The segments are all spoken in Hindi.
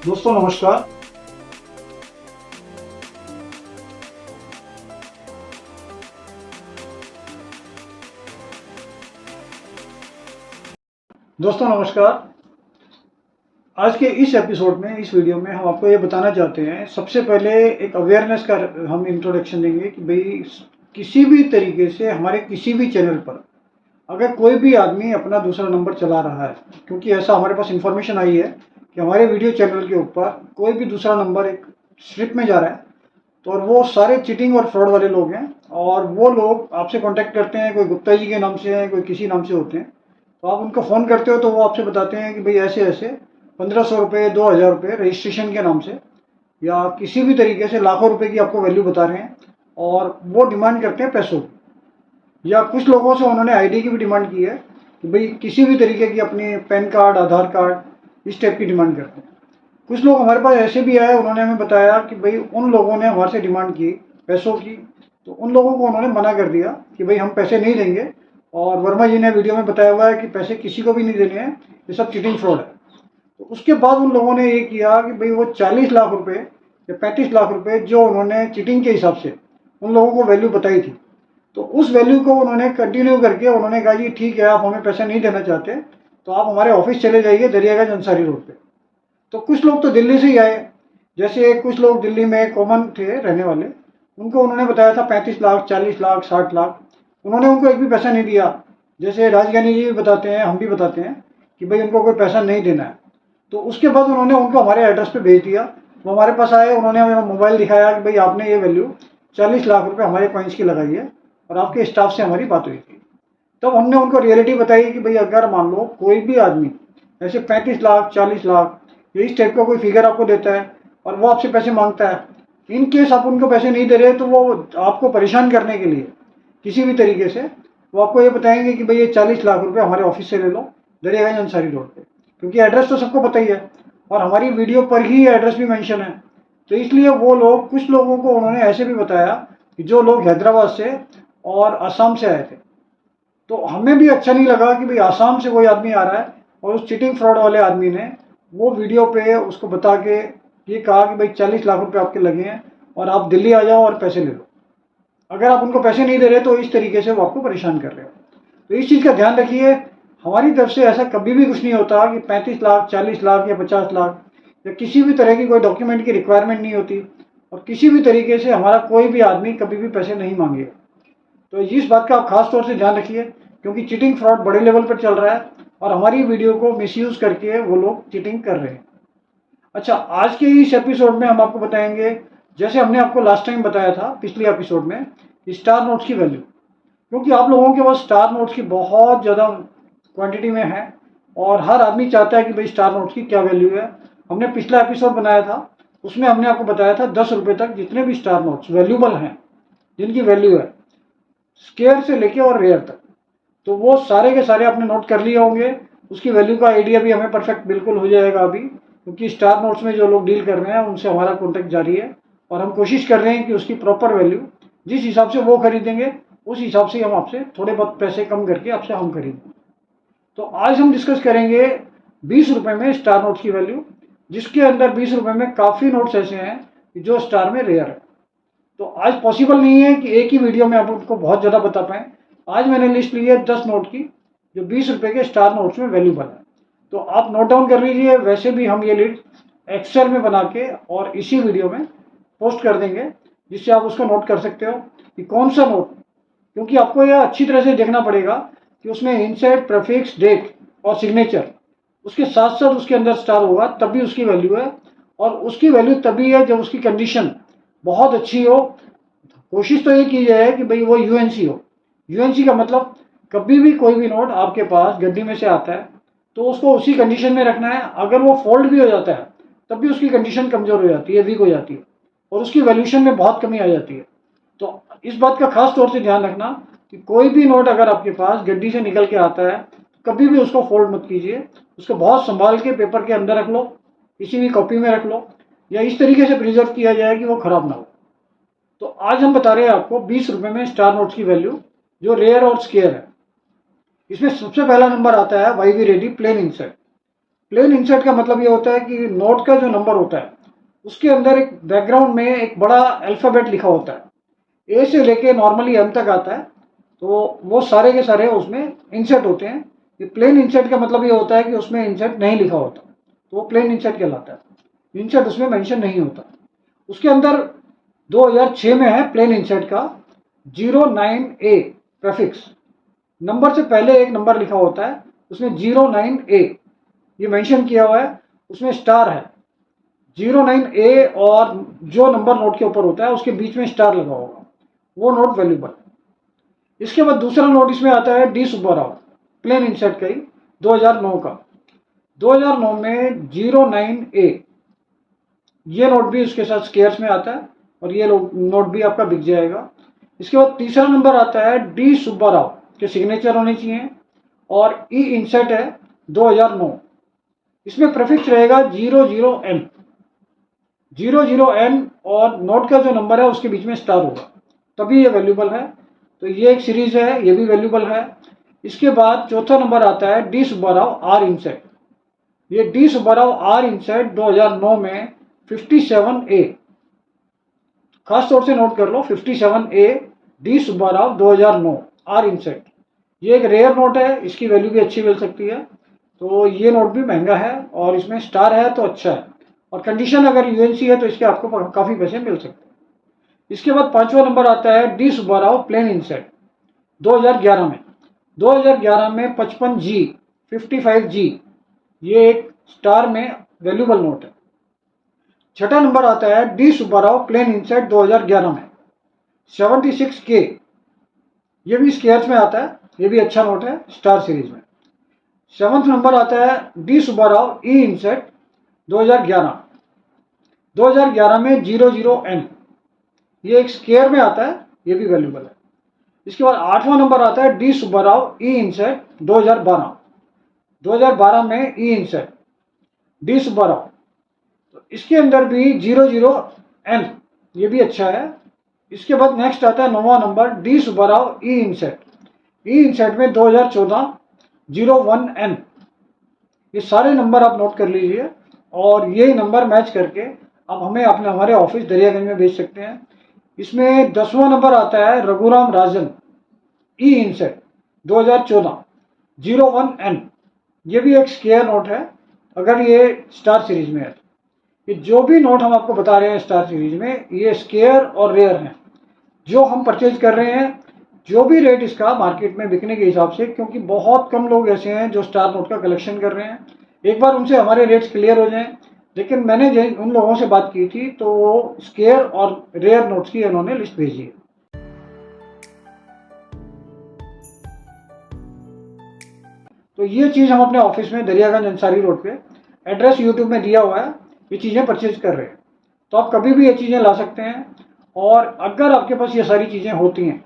दोस्तों नमस्कार। आज के इस एपिसोड में, इस वीडियो में हम आपको ये बताना चाहते हैं। सबसे पहले एक अवेयरनेस का हम इंट्रोडक्शन देंगे कि भाई किसी भी तरीके से हमारे किसी भी चैनल पर अगर कोई भी आदमी अपना दूसरा नंबर चला रहा है, क्योंकि ऐसा हमारे पास इंफॉर्मेशन आई है कि हमारे वीडियो चैनल के ऊपर कोई भी दूसरा नंबर एक स्ट्रिप में जा रहा है, तो और वो सारे चीटिंग और फ्रॉड वाले लोग हैं और वो लोग आपसे कांटेक्ट करते हैं, कोई गुप्ता जी के नाम से हैं, कोई किसी नाम से होते हैं। तो आप उनको फ़ोन करते हो तो वो आपसे बताते हैं कि भाई ऐसे ऐसे 1500 रुपये 2000 रुपये रजिस्ट्रेशन के नाम से या किसी भी तरीके से लाखों रुपए की आपको वैल्यू बता रहे हैं और वो डिमांड करते हैं पैसों की। या कुछ लोगों से उन्होंने आईडी की भी डिमांड की है कि भाई किसी भी तरीके की अपनी पैन कार्ड, आधार कार्ड, इस टाइप की डिमांड करते हैं। कुछ लोग हमारे पास ऐसे भी आए, उन्होंने हमें बताया कि भाई उन लोगों ने हमारे से डिमांड की पैसों की, तो उन लोगों को उन्होंने मना कर दिया कि भाई हम पैसे नहीं देंगे। और वर्मा जी ने वीडियो में बताया हुआ है कि पैसे किसी को भी नहीं देने हैं, ये सब चीटिंग फ्रॉड है। तो उसके बाद उन लोगों ने ये किया कि भाई वो 40 लाख रुपए या 35 लाख रुपए जो उन्होंने चीटिंग के हिसाब से उन लोगों को वैल्यू बताई थी, तो उस वैल्यू को उन्होंने कंटिन्यू करके उन्होंने कहा जी ठीक है, आप हमें पैसा नहीं देना चाहते तो आप हमारे ऑफिस चले जाइए दरियागंज अंसारी रोड पे। तो कुछ लोग तो दिल्ली से ही आए, जैसे कुछ लोग दिल्ली में कॉमन थे रहने वाले, उनको उन्होंने बताया था 35 लाख, 40 लाख, 60 लाख। उन्होंने उनको एक भी पैसा नहीं दिया। जैसे राजज्ञानी जी भी बताते हैं, हम भी बताते हैं कि भाई उनको कोई पैसा नहीं देना है। तो उसके बाद उन्होंने उनको हमारे एड्रेस पे भेज दिया। वो हमारे पास आए, उन्होंने हमें मोबाइल दिखाया कि भाई आपने ये वैल्यू 40 लाख रुपए हमारे कॉइन्स की लगाई है और आपके स्टाफ से हमारी बात हुई थी। तब हमने उनको रियलिटी बताई कि भाई अगर मान लो कोई भी आदमी ऐसे 35 लाख, 40 लाख, ये इस टाइप का कोई फिगर आपको देता है और वो आपसे पैसे मांगता है, इन केस आप उनको पैसे नहीं दे रहे तो वो आपको परेशान करने के लिए किसी भी तरीके से वो आपको ये बताएंगे कि भाई ये 40 लाख रुपए हमारे ऑफिस से ले लो दरियागंज अंसारी रोड पे, क्योंकि एड्रेस तो सबको पता ही है और हमारी वीडियो पर ही एड्रेस भी मेंशन है। तो इसलिए वो लोग, कुछ लोगों को उन्होंने ऐसे भी बताया कि जो लोग हैदराबाद से और असम से आए थे। तो हमें भी अच्छा नहीं लगा कि भाई आसाम से कोई आदमी आ रहा है और उस चीटिंग फ्रॉड वाले आदमी ने वो वीडियो पे उसको बता के ये कहा कि भाई 40 लाख रुपए आपके लगे हैं और आप दिल्ली आ जाओ और पैसे ले लो। अगर आप उनको पैसे नहीं दे रहे तो इस तरीके से वो आपको परेशान कर रहे हो। तो इस चीज़ का ध्यान रखिए, हमारी तरफ से ऐसा कभी भी कुछ नहीं होता कि 35 लाख, 40 लाख या 50 लाख या किसी भी तरह की कोई डॉक्यूमेंट की रिक्वायरमेंट नहीं होती और किसी भी तरीके से हमारा कोई भी आदमी कभी भी पैसे नहीं मांगेगा। तो इस बात का आप खास तौर से ध्यान रखिए, क्योंकि चीटिंग फ्रॉड बड़े लेवल पर चल रहा है और हमारी वीडियो को मिसयूज करके वो लोग चीटिंग कर रहे हैं। अच्छा, आज के इस एपिसोड में हम आपको बताएंगे, जैसे हमने आपको लास्ट टाइम बताया था पिछले एपिसोड में, स्टार नोट्स की वैल्यू। क्योंकि आप लोगों के पास स्टार नोट्स की बहुत ज़्यादा क्वांटिटी में है और हर आदमी चाहता है कि भाई स्टार नोट्स की क्या वैल्यू है। हमने पिछला एपिसोड बनाया था, उसमें हमने आपको बताया था 10 रुपये तक जितने भी स्टार नोट्स वैल्यूबल हैं, जिनकी वैल्यू है स्केयर से लेके और रेयर तक, तो वो सारे के सारे आपने नोट कर लिए होंगे। उसकी वैल्यू का आइडिया भी हमें परफेक्ट बिल्कुल हो जाएगा अभी, क्योंकि स्टार नोट्स में जो लोग डील कर रहे हैं उनसे हमारा कॉन्टेक्ट जारी है और हम कोशिश कर रहे हैं कि उसकी प्रॉपर वैल्यू जिस हिसाब से वो खरीदेंगे उस हिसाब से हम आपसे थोड़े बहुत पैसे कम करके आपसे हम खरीदें। तो आज हम डिस्कस करेंगे 20 रुपये में स्टार नोट्स की वैल्यू, जिसके अंदर 20 रुपये में काफ़ी नोट्स ऐसे हैं जो स्टार में रेयर है। तो आज पॉसिबल नहीं है कि एक ही वीडियो में आप उनको बहुत ज़्यादा बता पाएँ। आज मैंने लिस्ट ली है 10 नोट की जो 20 रुपये के स्टार नोट्स में वैल्यूबल है। तो आप नोट डाउन कर लीजिए। वैसे भी हम ये लिस्ट एक्सेल में बना के और इसी वीडियो में पोस्ट कर देंगे, जिससे आप उसको नोट कर सकते हो कि कौन सा नोट, क्योंकि आपको यह अच्छी तरह से देखना पड़ेगा कि उसमें इंसर्ट, प्रीफिक्स, डेट और सिग्नेचर, उसके साथ साथ उसके अंदर स्टार होगा, तभी उसकी वैल्यू है। और उसकी वैल्यू तभी है जब उसकी कंडीशन बहुत अच्छी हो। कोशिश तो ये की जाए कि भाई वो यूएनसी हो। यूएनसी का मतलब कभी भी कोई भी नोट आपके पास गड्डी में से आता है तो उसको उसी कंडीशन में रखना है। अगर वो फोल्ड भी हो जाता है तब भी उसकी कंडीशन कमज़ोर हो जाती है, वीक हो जाती है और उसकी वैल्यूशन में बहुत कमी आ जाती है। तो इस बात का खास तौर से ध्यान रखना कि कोई भी नोट अगर आपके पास गड्डी से निकल के आता है कभी भी उसको फोल्ड मत कीजिए। उसको बहुत संभाल के पेपर के अंदर रख लो, किसी भी कॉपी में रख लो, या इस तरीके से प्रिजर्व किया जाए कि वो ख़राब ना हो। तो आज हम बता रहे हैं आपको 20 रुपये में स्टार नोट्स की वैल्यू जो रेयर और स्केयर है। इसमें सबसे पहला नंबर आता है YV Reddy plain insert. Plain insert का मतलब ये होता है कि नोट का जो नंबर होता है उसके अंदर एक बैकग्राउंड में एक बड़ा अल्फ़ाबेट लिखा होता है, ए से लेके नॉर्मली एम तक आता है, तो वो सारे के सारे उसमें इंसर्ट होते हैं। ये प्लेन इंसर्ट का मतलब ये होता है कि उसमें इंसर्ट नहीं लिखा होता, तो वो प्लेन इंसर्ट कहलाता है। इंसर्ट उसमें मेंशन नहीं होता। उसके अंदर 2006 में है प्लेन इंसर्ट का 09A प्रेफिक्स, नंबर से पहले एक नंबर लिखा होता है, उसमें 09A ये मेंशन किया हुआ है, उसमें स्टार है 09A, और जो नंबर नोट के ऊपर होता है उसके बीच में स्टार लगा होगा, वो नोट वैल्यूबल। इसके बाद दूसरा नोट इसमें आता है D Subba Rao, plain insert का ही 2009 का। 2009 में 09A ये नोट भी उसके साथ स्केयर्स में आता है, और ये नोट भी आपका बिक जाएगा। इसके बाद तीसरा नंबर आता है डी सुब्बा राव के सिग्नेचर होने चाहिए, और ई इंसर्ट है 2009, इसमें प्रीफिक्स रहेगा 00N 00N, और नोट का जो नंबर है उसके बीच में स्टार होगा, तभी ये वैल्यूबल है। तो ये एक सीरीज है, ये भी वैल्यूबल है। इसके बाद चौथा नंबर आता है D Subba Rao R insert. ये D Subba Rao R insert 2009 में 57A, खास तौर से नोट कर लो 57A D Subba Rao 2009 R insert. ये एक रेयर नोट है, इसकी वैल्यू भी अच्छी मिल सकती है, तो ये नोट भी महंगा है, और इसमें स्टार है तो अच्छा है, और कंडीशन अगर यूएनसी है तो इसके आपको काफ़ी पैसे मिल सकते हैं। इसके बाद पांचवा नंबर आता है D Subba Rao plain insert 2011 में। 2011 में 55G 55G ये एक स्टार में वैल्यूबल नोट है। छठा नंबर आता है D Subba Rao plain insert 2011 में 76K, ये भी स्केयर्स में आता है, ये भी अच्छा नोट है स्टार सीरीज में। सेवंथ नंबर आता है डी सुब्बा राव ई इंसर्ट 2011 2011 में 00N, ये एक स्केयर में आता है, ये भी वैल्यूबल है। इसके बाद आठवां नंबर आता है डी सुब्बा राव ई इंसर्ट 2012 में ई इंसर्ट डी सुब्बा राव, तो इसके अंदर भी 00N, ये भी अच्छा है। इसके बाद नेक्स्ट आता है नौवां नंबर डी सुब्बा राव ई इंसर्ट में 2014 01N, ये सारे नंबर आप नोट कर लीजिए, और ये नंबर मैच करके आप हमें हमारे ऑफिस दरियागंज में भेज सकते हैं। इसमें 10वां नंबर आता है रघुराम राजन ई इंसर्ट 2014 01N, ये भी एक स्केयर नोट है अगर ये स्टार सीरीज में है। ये जो भी नोट हम आपको बता रहे हैं स्टार सीरीज में, ये स्केयर और रेयर हैं, जो हम परचेज कर रहे हैं, जो भी रेट इसका मार्केट में बिकने के हिसाब से, क्योंकि बहुत कम लोग ऐसे हैं जो स्टार नोट का कलेक्शन कर रहे हैं। एक बार उनसे हमारे रेट्स क्लियर हो जाएं, लेकिन मैंने उन लोगों से बात की थी तो वो स्केयर और रेयर नोट्स की उन्होंने लिस्ट भेजी है। तो ये चीज़ हम अपने ऑफिस में दरियागंज अंसारी रोड पे, एड्रेस यूट्यूब में दिया हुआ है, ये चीज़ें परचेज कर रहे हैं, तो आप कभी भी ये चीज़ें ला सकते हैं। और अगर आपके पास ये सारी चीज़ें होती हैं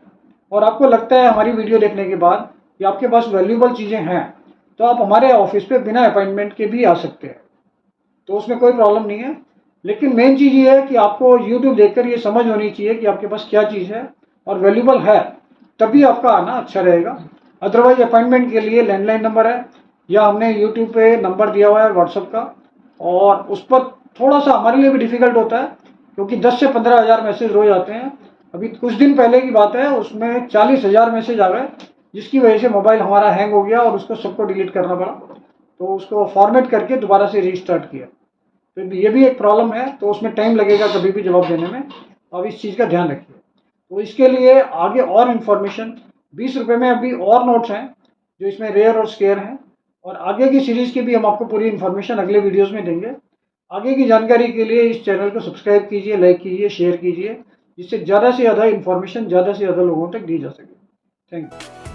और आपको लगता है हमारी वीडियो देखने के बाद कि आपके पास वैल्यूबल चीज़ें हैं, तो आप हमारे ऑफिस पे बिना अपॉइंटमेंट के भी आ सकते हैं, तो उसमें कोई प्रॉब्लम नहीं है। लेकिन मेन चीज़ ये है कि आपको यूट्यूब देखकर ये समझ होनी चाहिए कि आपके पास क्या चीज़ है और वैल्यूबल है, तभी आपका आना अच्छा रहेगा। अदरवाइज अपॉइंटमेंट के लिए लैंडलाइन नंबर है, या हमने यूट्यूब पे नंबर दिया हुआ है व्हाट्सएप का, और उस पर थोड़ा सा हमारे लिए भी डिफ़िकल्ट होता है, क्योंकि 10 से 15 हज़ार मैसेज रोज आते हैं। अभी कुछ दिन पहले की बात है, उसमें 40,000 मैसेज आ गए, जिसकी वजह से मोबाइल हमारा हैंग हो गया और उसको सबको डिलीट करना पड़ा, तो उसको फॉर्मेट करके दोबारा से रीस्टार्ट किया। तो ये भी एक प्रॉब्लम है, तो उसमें टाइम लगेगा कभी भी जवाब देने में, अब इस चीज़ का ध्यान रखिए। तो इसके लिए आगे और इन्फॉर्मेशन 20 रुपये में अभी और नोट्स हैं जो इसमें रेयर और स्केयर हैं, और आगे की सीरीज़ की भी हम आपको पूरी इन्फॉर्मेशन अगले वीडियोज़ में देंगे। आगे की जानकारी के लिए इस चैनल को सब्सक्राइब कीजिए, लाइक कीजिए, शेयर कीजिए, जिससे ज़्यादा से ज़्यादा इन्फॉर्मेशन ज़्यादा से ज़्यादा लोगों तक दी जा सके। Thank you.